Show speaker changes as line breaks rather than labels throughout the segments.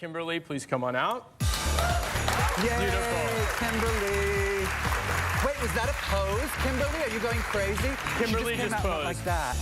Kimberly, please come on out.
Yay,
Beautiful.
Kimberly. Wait, was that a pose, Kimberly? Are you going crazy?
Kimberly
She just
just
came out
posed.
like that.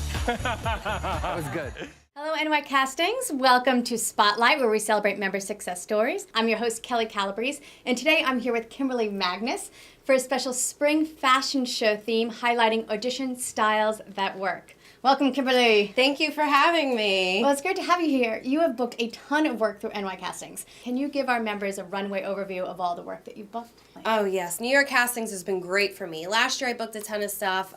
That was good.
Hello, NYCastings. Welcome to Spotlight, where we celebrate member success stories. I'm your host, Kelly Calabrese, and today I'm here with Kimberly Magness for a special spring fashion show theme highlighting audition styles that work. Welcome, Kimberly.
Thank you for having me.
Well, it's great to have you here. You have booked a ton of work through NYCastings. Can you give our members a runway overview of all the work that you've booked?
Oh yes, NYCastings has been great for me. Last year I booked a ton of stuff.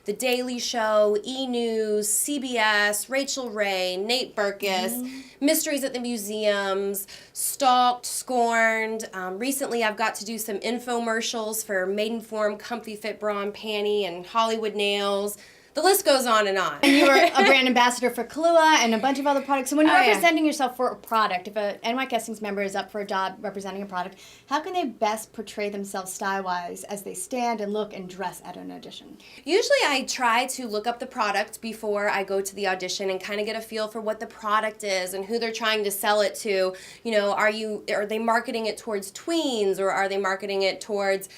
The Daily Show, E! News, CBS, Rachel Ray, Nate Berkus, Mysteries at the Museums, Stalked, Scorned. Recently I've got to do some infomercials for Maidenform, Comfy Fit Bra and Panty, and Hollywood Nails. The list goes on and on.
And you were a brand ambassador for Kahlua and a bunch of other products. So when you're
Oh, yeah.
representing yourself for a product, if a NYCastings member is up for a job representing a product, how can they best portray themselves style-wise as they stand and look and dress at an audition?
Usually I try to look up the product before I go to the audition and kind of get a feel for what the product is and who they're trying to sell it to. You know, are they marketing it towards tweens, or are they marketing it towards,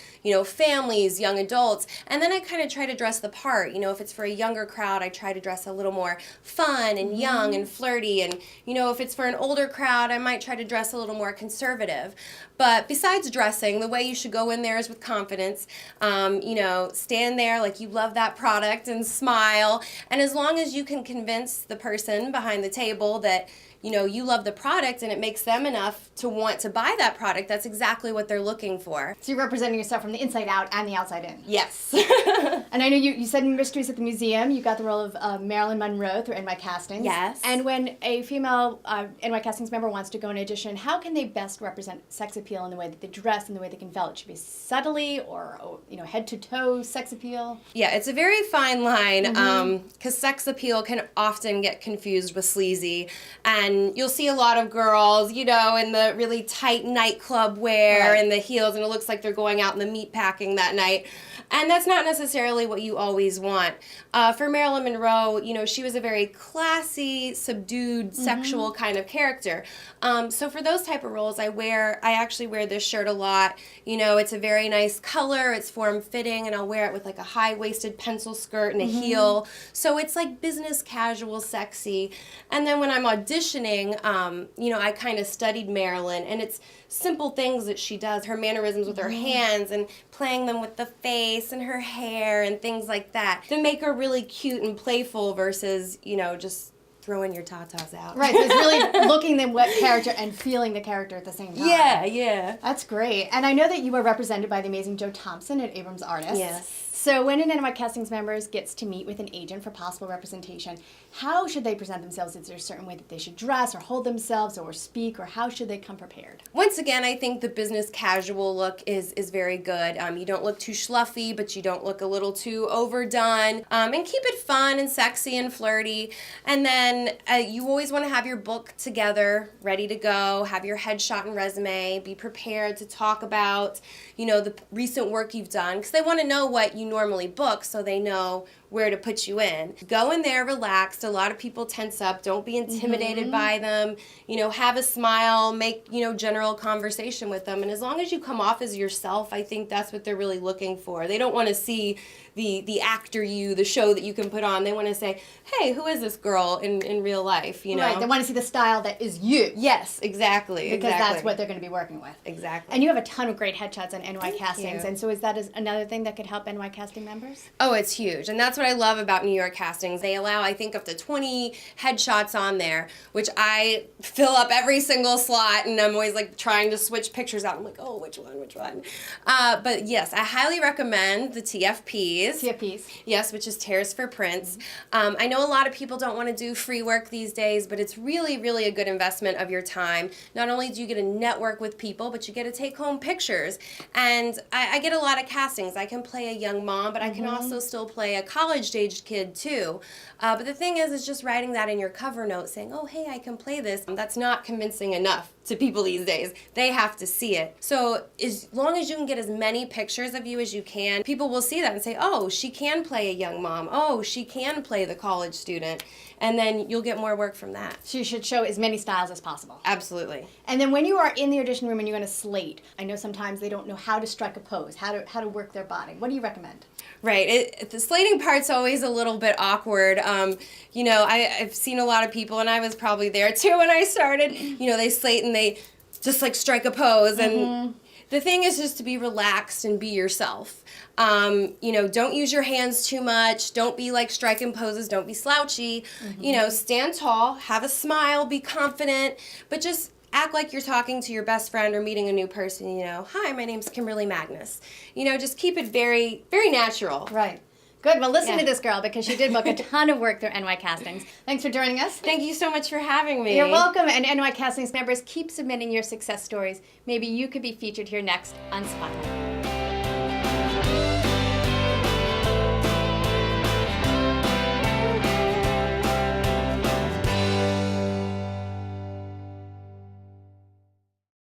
families, young adults? And then I kind of try to dress the part. If it's for a younger crowd, I try to dress a little more fun and young and flirty. And, if it's for an older crowd, I might try to dress a little more conservative. But besides dressing, the way you should go in there is with confidence. Stand there like you love that product and smile. And as long as you can convince the person behind the table that, you love the product and it makes them enough to want to buy that product, that's exactly what they're looking for.
So you're representing yourself from the inside out and the outside in.
Yes.
And I know you said in Mysteries at the Museum, you got the role of Marilyn Monroe through NYCastings.
Yes.
And when a female NYCastings member wants to go and audition, how can they best represent sex appeal in the way that they dress and the way they can feel? It should be subtly or, head to toe sex appeal?
Yeah, it's a very fine line because sex appeal can often get confused with sleazy. And you'll see a lot of girls, in the really tight nightclub wear
Right.
and the heels, and it looks like they're going out in the meat packing that night. And that's not necessarily what you always want. For Marilyn Monroe, she was a very classy, subdued, sexual kind of character. So for those type of roles, I actually wear this shirt a lot. It's a very nice color, it's form-fitting, and I'll wear it with like a high-waisted pencil skirt and a heel. So it's like business casual, sexy. And then when I'm auditioning, I kind of studied Marilyn, and it's simple things that she does, her mannerisms with her hands and playing them with the face and her hair and things like that to make her really cute and playful versus, just throwing your tatas out.
Right, so it's really looking at what character and feeling the character at the same time.
Yeah.
That's great. And I know that you were represented by the amazing Joe Thompson at Abrams Artists.
Yes.
So when an NYCastings member gets to meet with an agent for possible representation, how should they present themselves? Is there a certain way that they should dress or hold themselves or speak, or how should they come prepared?
Once again, I think the business casual look is very good. You don't look too schluffy, but you don't look a little too overdone. And keep it fun and sexy and flirty. And then you always want to have your book together, ready to go, have your headshot and resume, be prepared to talk about, the recent work you've done, because they want to know what you normally book so they know where to put you in. Go in there relaxed. A lot of people tense up. Don't be intimidated by them. Have a smile, make, general conversation with them. And as long as you come off as yourself, I think that's what they're really looking for. They don't want to see the actor you, the show that you can put on. They want to say, hey, who is this girl in real life,
Right, they want to see the style that is you.
Yes, exactly.
Because that's what they're going to be working with.
Exactly.
And you have a ton of great headshots on NYCastings,
you.
and so is that another thing that could help NYCasting members?
Oh, it's huge. And that's what I love about NYCastings. They allow, I think, up to 20 headshots on there, which I fill up every single slot, and I'm always like trying to switch pictures out. I'm like, oh, which one? But yes, I highly recommend the TFPs.
TFPs.
Yes, which is Tears for Prints. I know a lot of people don't want to do free work these days, but it's really, really a good investment of your time. Not only do you get to network with people, but you get to take home pictures. And I get a lot of castings. I can play a young mom, but I can also still play a college-aged kid too. But the thing is just writing that in your cover note saying, oh, hey, I can play this. That's not convincing enough to people these days. They have to see it. So as long as you can get as many pictures of you as you can, people will see that and say, oh, she can play a young mom. Oh, she can play the college student. And then you'll get more work from that.
So you should show as many styles as possible.
Absolutely.
And then when you are in the audition room and you're going to slate, I know sometimes they don't know how to strike a pose, how to work their body. What do you recommend?
Right. The slating part's always a little bit awkward. You know, I've seen a lot of people, and I was probably there too when I started. You know, they slate and they just like strike a pose. And the thing is just to be relaxed and be yourself. You know, don't use your hands too much. Don't be like striking poses. Don't be slouchy. You know, stand tall, have a smile, be confident, but just act like you're talking to your best friend or meeting a new person, you know. Hi, my name's Kimberly Magness. You know, just keep it very, very natural.
Right. Good. Well, listen to this girl because she did book a ton of work through NYCastings. Thanks for joining us.
Thank you so much for having me.
You're welcome. And NYCastings members, keep submitting your success stories. Maybe you could be featured here next on Spotlight.